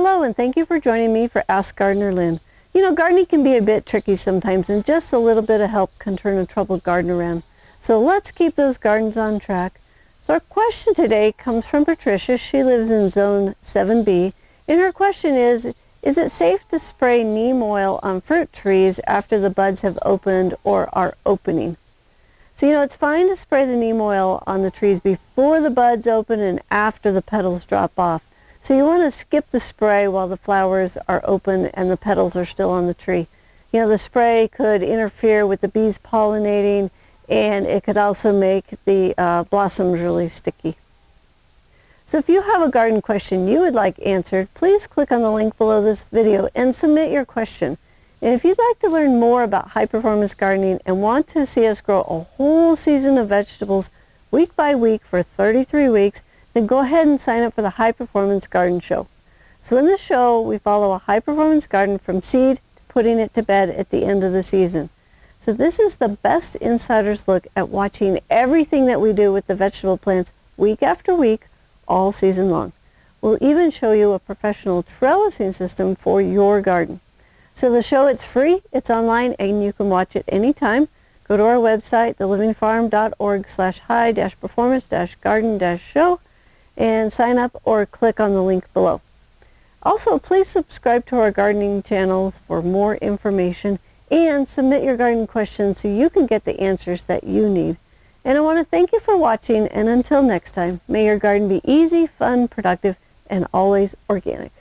Hello, and thank you for joining me for Ask Gardener Lynn. You know, gardening can be a bit tricky sometimes, and just a little bit of help can turn a troubled garden around. So let's keep those gardens on track. So our question today comes from Patricia. She lives in Zone 7B, and her question is it safe to spray neem oil on fruit trees after the buds have opened or are opening? So, you know, it's fine to spray the neem oil on the trees before the buds open and after the petals drop off. So you want to skip the spray while the flowers are open and the petals are still on the tree. You know, the spray could interfere with the bees pollinating, and it could also make the blossoms really sticky. So if you have a garden question you would like answered, please click on the link below this video and submit your question. And if you'd like to learn more about high-performance gardening and want to see us grow a whole season of vegetables week by week for 33 weeks, then go ahead and sign up for the High Performance Garden Show. So in the show, we follow a high-performance garden from seed to putting it to bed at the end of the season. So this is the best insider's look at watching everything that we do with the vegetable plants week after week, all season long. We'll even show you a professional trellising system for your garden. So the show, it's free, it's online, and you can watch it anytime. Go to our website, thelivingfarm.org/high-performance-garden-show, and sign up or click on the link below. Also, please subscribe to our gardening channels for more information and submit your garden questions so you can get the answers that you need. And I want to thank you for watching, and until next time, may your garden be easy, fun, productive, and always organic.